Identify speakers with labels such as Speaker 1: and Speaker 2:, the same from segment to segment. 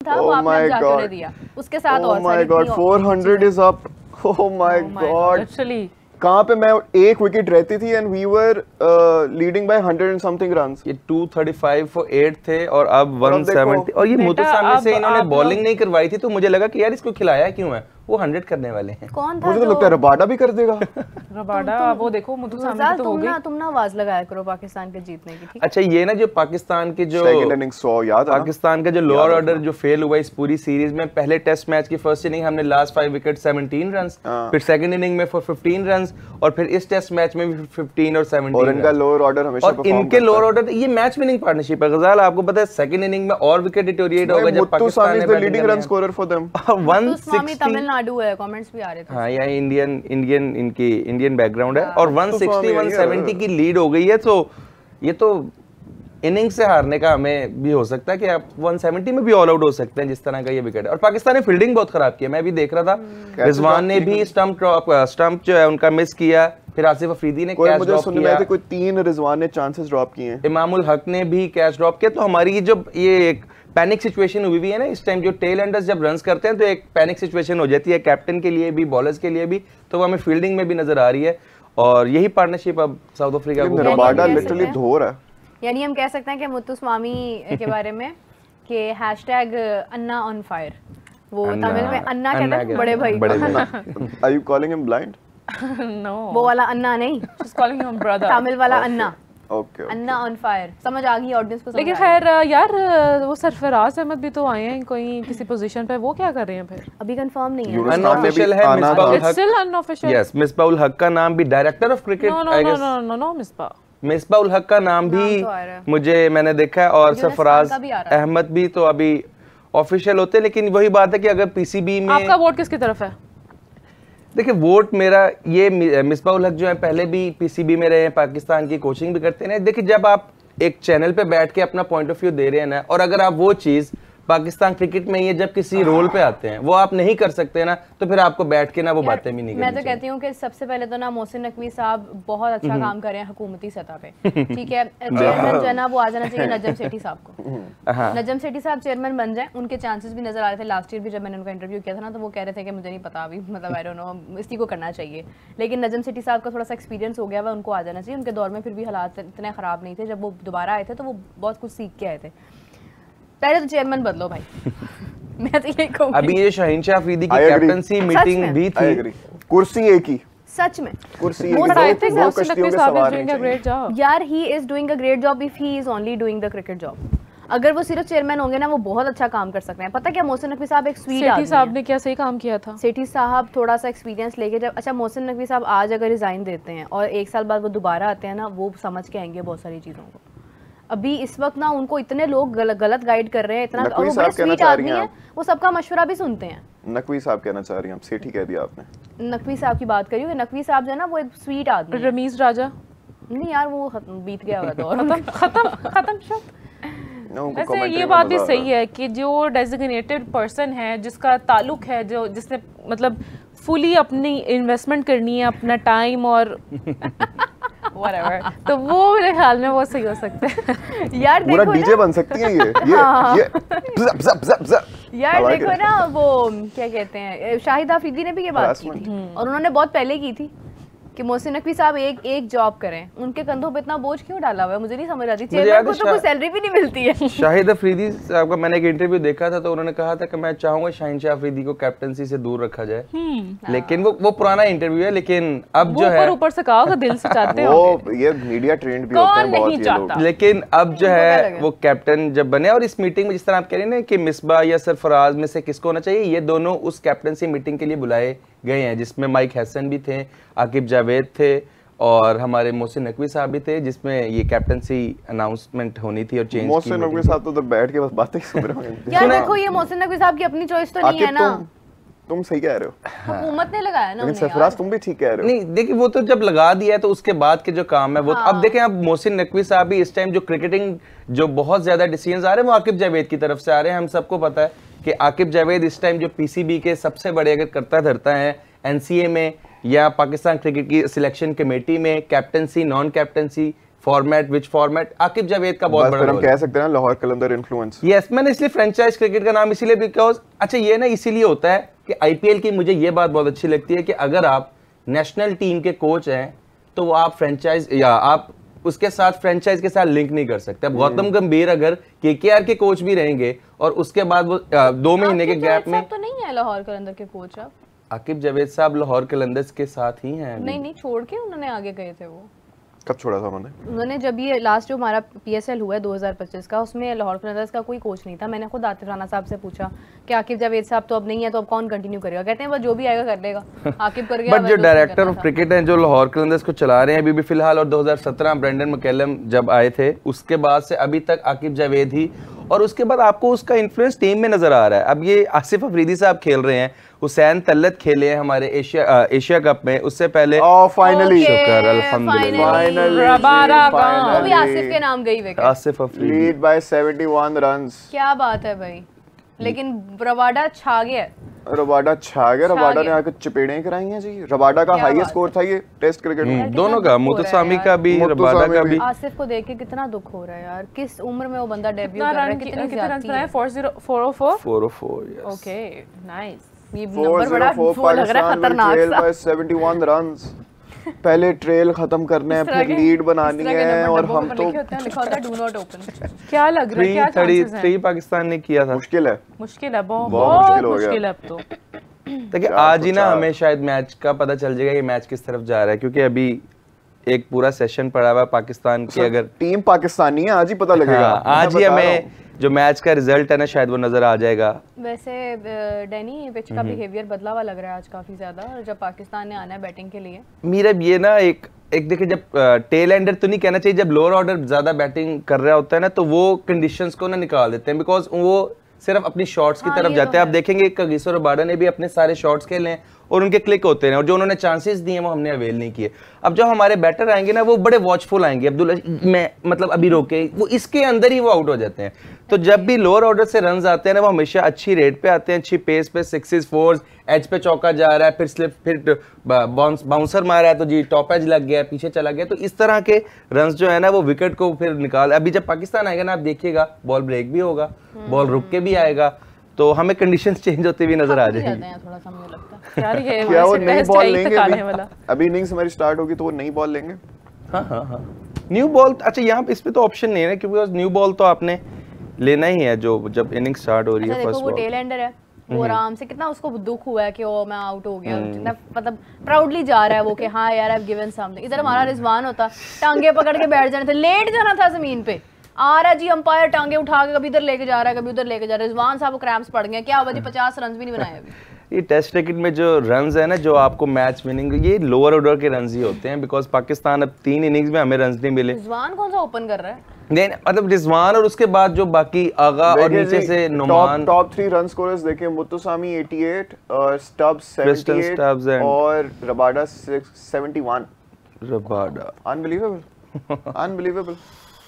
Speaker 1: था वो आपने जाके उन्हें दिया, उसके साथ और
Speaker 2: my God 400 is up, oh my God
Speaker 3: actually
Speaker 2: कहाँ पे मैं एक विकेट रहती थी and we were leading by 100 and something runs.
Speaker 4: ये 235 फॉर 8 थे और अब 170। और ये मुतुसामी से इन्होंने बॉलिंग नहीं करवाई थी तो मुझे लगा कि यार इसको खिलाया क्यों है, वो 100 करने वाले हैं।
Speaker 1: कौन था?
Speaker 2: मुझे तो लगता है रबाडा भी कर देगा।
Speaker 3: रबाडा वो देखो मुतुसामी तो हो गई।
Speaker 1: तुम ना आवाज लगाया करो पाकिस्तान के जीतने की, ठीक है?
Speaker 4: अच्छा ये ना जो पाकिस्तान के जो
Speaker 2: सेकंड इनिंग 100 याद है,
Speaker 4: पाकिस्तान का जो लोअर ऑर्डर जो फेल हुआ इस पूरी सीरीज में, पहले टेस्ट मैच की फर्स्ट इनिंग हमने लास्ट 5 विकेट 17 रन्स, फिर सेकंड इनिंग में 15 रन्स और फिर इस टेस्ट मैच में भी 15 और 17।
Speaker 2: और इनका लोअर ऑर्डर हमेशा
Speaker 4: और इनके लोअर ऑर्डर ये मैच विनिंग पार्टनरशिप है। गजाल आपको पता है सेकंड इनिंग में और विकेट डिटोरिएट होगा जब पाकिस्तान ने
Speaker 2: leading run scorer for them
Speaker 4: 160
Speaker 1: Tamil Nadu है, कमेंट्स भी आ रहे थे।
Speaker 4: हाँ यहाँ इंडियन बैकग्राउंड है और 160 170 की लीड हो गई है। तो ये तो इनिंग से हारने का हमें भी हो सकता है कि आप 170 में भी ऑल आउट हो सकते हैं जिस तरह का ये विकेट है। और पाकिस्तान ने फील्डिंग बहुत खराब की है, मैं भी देख रहा था रिजवान ने भी स्टंप जो है उनका मिस किया, फिर आसिफ अफरीदी ने कैच ड्रॉप किया,
Speaker 2: कोई 3 रिजवान ने चांसेस ड्रॉप किए हैं,
Speaker 4: इमामुल हक ने भी कैच ड्रॉप किया। तो हमारी जो ये एक पैनिक सिचुएशन हुई भी है ना इस टाइम, जो टेल एंडर्स जब रन्स करते हैं तो एक पैनिक सिचुएशन हो जाती है कैप्टन के लिए भी बॉलर्स के लिए भी, तो वो हमें फील्डिंग में भी नजर आ रही है। और यही पार्टनरशिप अब साउथ अफ्रीका को
Speaker 2: रबाडा लिटरली धो रहा है।
Speaker 1: यानी हम कह सकते हैं कि मुत्तुस्वामी के बारे में कि हैशटैग अन्ना ऑन फायर, वो तमिल में अन्ना कहते हैं बड़े भाई।
Speaker 2: Are you calling him blind?
Speaker 3: No
Speaker 1: वो वाला अन्ना नहीं,
Speaker 3: she is calling him brother,
Speaker 1: Tamil वाला anna.
Speaker 2: Okay
Speaker 1: anna on fire समझ आ गई ऑडियंस को।
Speaker 3: लेकिन खैर यार वो सरफराज अहमद भी तो आए हैं कोई किसी पोजीशन पे, वो क्या कर रहे हैं फिर?
Speaker 1: अभी कंफर्म नहीं है,
Speaker 4: अनऑफिशियल है मिसबाउल हक।
Speaker 3: Still unofficial.
Speaker 4: Yes Misbahul Haq का नाम भी director of cricket I guess.
Speaker 3: No
Speaker 4: Misbahul Haq का नाम भी मुझे मैंने देखा है और सरफराज अहमद भी तो अभी ऑफिशियल होते। लेकिन वही बात है कि अगर पीसीबी में
Speaker 3: आपका वोट किसकी तरफ है?
Speaker 4: देखिए वोट मेरा ये मिसबाउल हक जो है पहले भी पीसीबी में रहे हैं, पाकिस्तान की कोचिंग भी करते हैं। देखिए जब आप एक चैनल पे बैठ के अपना पॉइंट ऑफ व्यू दे रहे हैं ना, और अगर आप वो चीज पाकिस्तान क्रिकेट में ये जब किसी रोल पे आते हैं वो आप नहीं कर सकते ना, तो फिर आपको बैठ के ना वो बातें भी नहीं करनी।
Speaker 1: मैं तो कहती हूँ कि सबसे पहले तो ना मोहसिन नकवी साहब बहुत अच्छा काम कर रहे हैं हुकूमती सतह पे, ठीक है? चेयरमैन जो है ना वो आ जाना चाहिए नजम सेठी साहब को। नजम सेठी साहब चेयरमैन बन जाए, उनके चांसेस भी नजर आ रहे थे। लास्ट ईयर भी जब मैंने उनका इंटरव्यू किया था ना तो वो कह रहे थे कि मुझे नहीं पता अभी, मतलब आई डोंट नो, इसी को करना चाहिए। लेकिन नजम सेठी साहब का थोड़ा सा एक्सपीरियंस हो गया है, उनको आ जाना चाहिए। उनके दौर में फिर भी हालात इतने खराब नहीं थे, जब वो दोबारा आए थे तो वो बहुत कुछ सीख के आए थे। पहले तो चेयरमैन बदलो भाई। मैं तो यही कहूंगी।
Speaker 4: अभी ये शाहीन शाह अफरीदी की कैप्टनसी मीटिंग भी थी,
Speaker 2: कुर्सी एक ही,
Speaker 1: सच में
Speaker 2: कुर्सी
Speaker 1: यार he is doing a great job if he is only doing the cricket job. अगर वो सिर्फ चेयरमैन होंगे ना वो बहुत अच्छा काम कर सकते हैं। पता क्या मोहसिन नकवी साहब एक स्वीट आदमी हैं।
Speaker 3: साहब ने क्या सही काम किया था।
Speaker 1: सेठी साहब थोड़ा सा एक्सपीरियंस लेके जब, अच्छा मोहसिन नकवी साहब आज अगर रिजाइन देते हैं और 1 साल बाद वो दोबारा आते हैं ना, वो समझ के आएंगे बहुत सारी चीज़ों को। अभी इस वक्त ना उनको इतने लोग गलत गाइड कर रहे हैं इतना, और वो बड़े स्वीट आदमी हैं, वो सबका मशवरा भी सुनते हैं।
Speaker 2: नकवी साहब कहना चाह रही हैं आप, सेठी कह दिया आपने।
Speaker 1: नकवी साहब की बात करिए, नकवी साहब जो है ना वो एक स्वीट आदमी है।
Speaker 3: रमीज राजा
Speaker 1: नहीं यार वो बीत गया होगा दौर,
Speaker 3: खत्म शब्द। वैसे ये बात भी सही है कि जो डेजिग्नेटेड पर्सन है जिसका ताल्लुक है, जो जिसने मतलब फुली अपनी इन्वेस्टमेंट करनी है, अपना टाइम और whatever, तो वो मेरे ख्याल में वो सही हो सकते हैं। यार
Speaker 2: पूरा डीजे बन सकती है ये
Speaker 1: यार देखो ना वो क्या कहते हैं, शाहिद आफरीदी ने भी ये बात की थी और उन्होंने बहुत पहले की थी कि मोहसिन नकवी साहब एक जॉब करें। उनके कंधों पे इतना बोझ क्यों डाला हुआ है, मुझे नहीं समझ आती। चेयरमैन को तो कोई सैलरी भी नहीं मिलती है।
Speaker 4: शाहिद अफरीदी साहब का मैंने एक इंटरव्यू देखा था तो उन्होंने कहा था कि मैं चाहूंगा शाहीन शाह अफरीदी को कैप्टनसी से दूर रखा जाए। लेकिन वो पुराना इंटरव्यू है, लेकिन अब जो है
Speaker 3: ऊपर से कहा दिल से चाहते हैं
Speaker 2: वो ये मीडिया ट्रेंड भी होते हैं बहुत ये लोग।
Speaker 4: लेकिन अब जो है वो कैप्टन जब बने, और इस मीटिंग में जिस तरह आप कह रहे हैं ना कि मिसबा या सरफराज में से किसको होना चाहिए, ये दोनों उस कैप्टनसी मीटिंग के लिए बुलाए गए हैं जिसमें माइक हसन भी थे, आकिब जावेद थे और हमारे मोहसिन नकवी साहब भी थे, जिसमें ये कैप्टनसी अनाउंसमेंट होनी थी और चेंज।
Speaker 2: मोहसिन नकवी साहब तो बैठ के बस बातें ही सुन रहे हैं।
Speaker 1: यार देखो ये मोहसिन नकवी साहब की अपनी चॉइस तो नहीं है ना।
Speaker 2: तुम सही कह रहे हो,
Speaker 1: हुकूमत ने लगाया ना उन्हें।
Speaker 2: सरफराज तुम भी ठीक कह रहे हो।
Speaker 4: नहीं देखिए वो तो जब लगा दिया है तो उसके बाद के जो काम है वो अब देखें। अब मोहसिन नकवी साहब भी इस टाइम जो क्रिकेटिंग जो बहुत ज्यादा डिसीजंस आ रहे हैं वो आकिब जावेद की तरफ से आ रहे हैं। हम सबको पता है कि आकिब जावेद इस टाइम जो पीसीबी के सबसे बड़े अगर करता धरता है एनसीए में या पाकिस्तान क्रिकेट की सिलेक्शन कमेटी में, कैप्टनसी नॉन कैप्टनसी फॉर्मेट, विच फॉर्मेट, आकिब जावेद का बहुत बड़ा
Speaker 2: हम कह सकते हैं लाहौर कलंदर इन्फ्लुएंस।
Speaker 4: यस, मैंने इसलिए फ्रेंचाइज क्रिकेट का नाम इसीलिए बिकॉज अच्छा ये ना इसीलिए होता है कि आईपीएल की मुझे ये बात बहुत अच्छी लगती है कि अगर आप नेशनल टीम के कोच हैं तो वो आप फ्रेंचाइज या आप उसके साथ फ्रेंचाइज के साथ लिंक नहीं कर सकते। अब गौतम गंभीर अगर केकेआर के कोच भी रहेंगे और उसके बाद वो 2 महीने के गैप में
Speaker 1: तो नहीं है लाहौर कलंदर के कोच अब।
Speaker 4: आकिब जावेद साहब लाहौर कलंदर्स के साथ ही हैं।
Speaker 1: नहीं छोड़ के उन्होंने आगे गए थे। वो
Speaker 2: कब छोड़ा था
Speaker 1: उन्होंने जब ये लास्ट जो हमारा पीएसएल हुआ है 2025 का, उसमें लाहौर कलंदर्स का कोई कोच नहीं था। मैंने खुद आतिफ राना साहब से पूछा कि आकिब जावेद साहब तो अब नहीं है तो अब कौन कंटिन्यू करेगा। कहते हैं वो जो भी आएगा कर लेगा, आकिब कर गया।
Speaker 4: बट जो डायरेक्टर ऑफ क्रिकेट हैं जो लाहौर कलंदर्स को चला रहे हैं अभी भी फिलहाल, और 2017 ब्रेंडन मैकलम जब आए थे उसके बाद से अभी तक आकिब जावेद ही, और उसके बाद आपको उसका इन्फ्लुएंस टीम में नजर आ रहा है। अब ये आसिफ अफरीदी साहब खेल रहे हैं, हुसैन तल्लत खेले हैं हमारे एशिया कप में, उससे पहले
Speaker 2: फाइनली
Speaker 4: शुक्र अल्हम्दुलिल्लाह
Speaker 1: वो भी आसिफ के नाम गई wicket,
Speaker 4: Asif Afridi
Speaker 2: lead by 71 runs.
Speaker 1: क्या बात है भाई, लेकिन रबाडा छा गया।
Speaker 2: रबाडा छा गया, रबाडा ने आके चपेड़ें कराई हैं जी। रबाडा का हाईएस्ट स्कोर था ये टेस्ट क्रिकेट में,
Speaker 4: दोनों का, मुतसामी का भी रबाडा का भी।
Speaker 1: आसिफ को देख के कितना दुख हो रहा है यार, किस उम्र में वो बंदा डेब्यू कर रहा है, कितने
Speaker 3: रन बनाए? 404
Speaker 4: 404 यस।
Speaker 3: Okay nice.
Speaker 1: ये नंबर बड़ा वो लग रहा है खतरनाक सा।
Speaker 2: 71 रन्स, पहले ट्रेल खत्म करने हैं फिर लीड बनानी है, और हम तो
Speaker 1: लिखा होता है डू नॉट ओपन।
Speaker 3: क्या लग रहा है, क्या चांसेस हैं?
Speaker 4: 333 पाकिस्तान ने किया था।
Speaker 3: मुश्किल है, बहुत मुश्किल है अब तो।
Speaker 4: देखिए आज ही ना हमें शायद मैच का पता चल जाएगा कि मैच किस तरफ जा रहा है, क्योंकि अभी एक पूरा सेशन पड़ा हुआ है पाकिस्तान की। अगर
Speaker 2: टीम पाकिस्तानी है आज ही पता लगेगा।
Speaker 4: आज ही हमें जो मैच का रिजल्ट है ना शायद वो नजर आ जाएगा।
Speaker 1: वैसे डैनी पिच का बिहेवियर बदला हुआ लग रहा है आज काफी ज्यादा, और जब पाकिस्तान ने आना है बैटिंग के लिए।
Speaker 4: मेरा ये ना एक देखिए जब टेल एंडर तो नहीं कहना चाहिए, जब लोअर ऑर्डर ज्यादा बैटिंग कर रहा होता है ना तो वो कंडीशंस को ना निकाल देते हैं, बिकॉज वो सिर्फ अपनी शॉट्स की तरफ जाते हैं। आप देखेंगे कगिसो रबाडा ने भी अपने सारे शॉट्स खेले हैं और उनके क्लिक होते हैं, और जो उन्होंने चांसेस दिए वो हमने अवेल नहीं किए। अब जो हमारे बैटर आएंगे ना वो बड़े वॉचफुल आएंगे, अब्दुल्ला मैं मतलब अभी रोके, वो इसके अंदर ही वो आउट हो जाते हैं। तो जब भी लोअर ऑर्डर से रन्स आते हैं ना वो हमेशा अच्छी रेट पे आते हैं, अच्छी पेस पे, 6s 4s, एज पे चौका जा रहा है, फिर स्लिप, फिर बाउंसर मारा है तो जी टॉप एज लग गया, पीछे चला गया। तो इस तरह के रन्स जो है ना वो विकेट को फिर निकाल। अभी जब पाकिस्तान आएगा ना आप देखिएगा बॉल ब्रेक भी होगा, बॉल रुक के भी आएगा, तो हमें कंडीशंस चेंज होते भी नजर आ जाएंगे।
Speaker 1: थोड़ा सा मुझे लगता है यार ये
Speaker 2: क्या वो नई बॉल लेंगे अभी इनिंग्स हमारी स्टार्ट होगी तो वो नई बॉल लेंगे।
Speaker 4: हाँ न्यू बॉल। अच्छा यहाँ पे इस पे तो ऑप्शन नहीं है ना, क्योंकि न्यू बॉल तो आपने लेना ही है जो जब इनिंग स्टार्ट हो रही है। फर्स्ट
Speaker 1: वो टेल एंडर है, वो आराम से, कितना उसको दुख हुआ है कि ओ मैं आउट हो गया, कितना मतलब प्राउडली जा रहा है वो कि हाँ यार आई हैव गिवन समथिंग। इधर हमारा रिजवान होता टांगे पकड़ के बैठ जाने थे, लेट जाना था जमीन पे, आ रहा जी अंपायर टांगे उठा के कभी इधर लेके जा रहा है कभी उधर लेके जा रहा है। रिजवान साहब को क्रैम्प्स पड़ गए, क्या हुआ जी 50 रन भी नहीं बनाए अभी।
Speaker 4: ये टेस्ट क्रिकेट में जो रन्स है ना जो आपको मैच विनिंग, ये लोअर ऑर्डर के रन्स ही होते हैं, बिकॉज पाकिस्तान अब 3 इनिंग्स में हमें रन्स नहीं मिले।
Speaker 1: रिजवान कौन सा ओपन कर रहा है?
Speaker 4: नहीं मतलब रिजवान, और उसके बाद जो बाकी आगा और नीचे से नुमान।
Speaker 2: टॉप 3 रन स्कोरर्स देखें, मुत्तसामी 88, स्टब्स 78 और रबाडा 71।
Speaker 4: रबाडा
Speaker 2: अनबिलीवेबल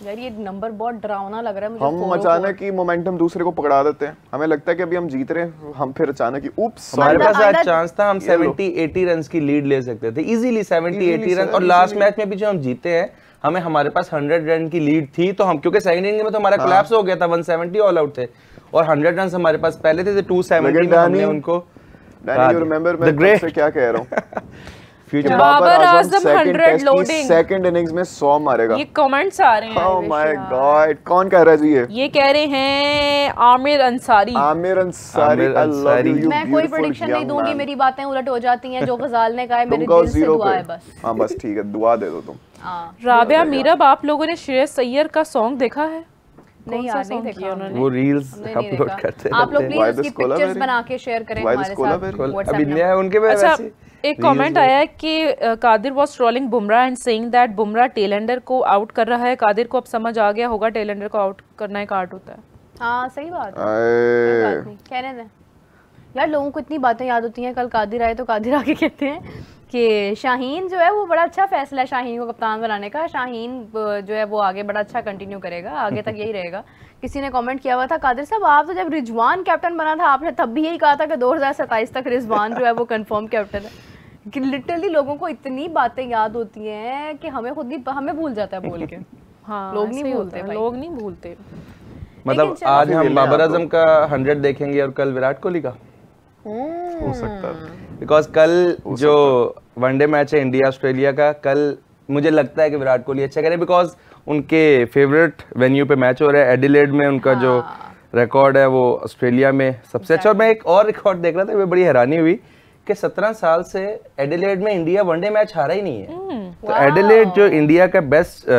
Speaker 1: यार, ये नंबर बहुत डरावना लग रहा है मुझे।
Speaker 2: हम अचानक ही मोमेंटम दूसरे को पकड़ा देते हैं, हमें लगता है कि अभी हम जीत रहे हैं, हम फिर अचानक ही उप्स।
Speaker 4: हमारे पास आज चांस था हम 70-80 रन की लीड ले सकते थे इजीली, 70-80 रन। और लास्ट मैच में भी जो हम जीते हैं हमें हमारे पास 100 रन की लीड थी, तो हम क्योंकि सेकंड इनिंग में तो हमारा कोलैप्स हो गया था, 170 ऑल आउट थे और 100 रन हमारे पास पहले थे, 270 में हमने उनको।
Speaker 2: डैनी यू रिमेंबर मैं तुमसे क्या कह रहा हूं?
Speaker 3: Future Babar Azam 100 loading
Speaker 2: second innings में 100 मारेगा।
Speaker 3: ये कमेंट्स आ रहे हैं।
Speaker 2: ओह माय गॉड, कौन कह रहा है जी
Speaker 3: ये कह रहे हैं Aamir Ansari.
Speaker 2: I love you.
Speaker 1: मैं कोई प्रेडिक्शन नहीं दूंगी, मेरी बातें उलट हो जाती हैं, जो गजाल ने कहा है मेरे दिल से दुआ है बस।
Speaker 2: हां बस ठीक है, दुआ दे दो तुम।
Speaker 3: राबिया मीरब, आप लोगों ने श्रेयस अय्यर का सॉन्ग देखा है?
Speaker 1: नहीं यार, नहीं देखा उन्होंने।
Speaker 4: वो रील्स अपलोड करते हैं।
Speaker 1: आप लोग प्लीज उसकी पिक्चर्स बना के शेयर करें हमारे साथ।
Speaker 4: अभी नया है उनके पास।
Speaker 3: अच्छा, एक कमेंट आया है कि Qadir was trolling Bumrah and saying that Bumrah tailender को आउट कर रहा है। कादिर को अब समझ आ गया होगा टेलेंडर को आउट करना एक आर्ट होता है।
Speaker 1: हाँ सही बात है, कहने दें यार, लोगों को इतनी बातें याद होती हैं। कल कादिर आए तो कादिर आके कहते हैं कि शाहीन जो है वो बड़ा अच्छा फैसला है शाहीन को कप्तान बनाने का। शाहीन जो है वो आगे बड़ा अच्छा कंटिन्यू करेगा, आगे तक यही रहेगा। किसी ने कमेंट किया हुआ था, कादिर साहब आप तो जब रिजवान कैप्टन बना था आपने तब भी यही कहा था कि 2027 तक रिजवान जो है वो कंफर्म कैप्टन है। कि लिटरली लोगों को इतनी बातें याद होती हैं कि हमें खुद ही हमें भूल जाता है बोल के।
Speaker 3: हाँ,
Speaker 1: लोग नहीं भूलते भाई,
Speaker 3: लोग नहीं भूलते।
Speaker 4: मतलब आज हम बाबर आजम का 100 देखेंगे और कल विराट कोहली का
Speaker 2: हो सकता है,
Speaker 4: बिकॉज कल जो वनडे मैच है इंडिया ऑस्ट्रेलिया का, कल मुझे लगता है कि विराट कोहली अच्छा करे, बिकॉज उनके फेवरेट वेन्यू पे मैच हो रहा है एडिलेड में। उनका जो रिकॉर्ड है वो ऑस्ट्रेलिया में सबसे अच्छा। और मैं एक और रिकॉर्ड देख रहा था, मैं बड़ी हैरानी हुई कि 17 साल से एडिलेड में इंडिया वनडे मैच हारा ही नहीं है। तो एडिलेड जो इंडिया का बेस्ट,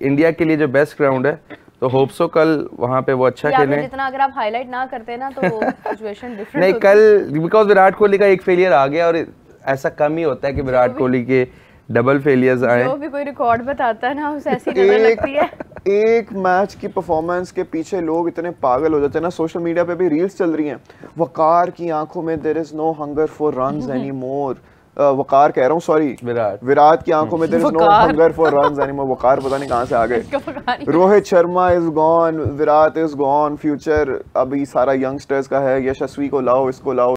Speaker 4: इंडिया के लिए जो बेस्ट ग्राउंड है, तो होप सो कल वहाँ पे वो अच्छा खेलें।
Speaker 1: जितना अगर आप हाईलाइट ना करते ना तो सिचुएशन डिफरेंट
Speaker 4: नहीं, कल बिकॉज विराट कोहली का एक फेलियर आ गया, और ऐसा कम ही होता है कि विराट कोहली के डबल फेलियर्स आए।
Speaker 1: जो भी कोई रिकॉर्ड बताता है ना उसे ऐसी नजर लगती है।
Speaker 2: एक मैच की परफॉर्मेंस के पीछे लोग इतने पागल हो जाते हैं ना, सोशल मीडिया पे भी रील्स चल रही हैं, वकार की आंखों में there is no hunger for runs anymore. Waqar कह रहा हूँ, सॉरी विराट की आंखों में there is no hunger for runs anymore. Waqar पता नहीं कहाँ से आ गए। Rohit Sharma is gone, Virat is gone, future अभी सारा यंगस्टर्स का है, यशस्वी को लाओ, इसको लाओ।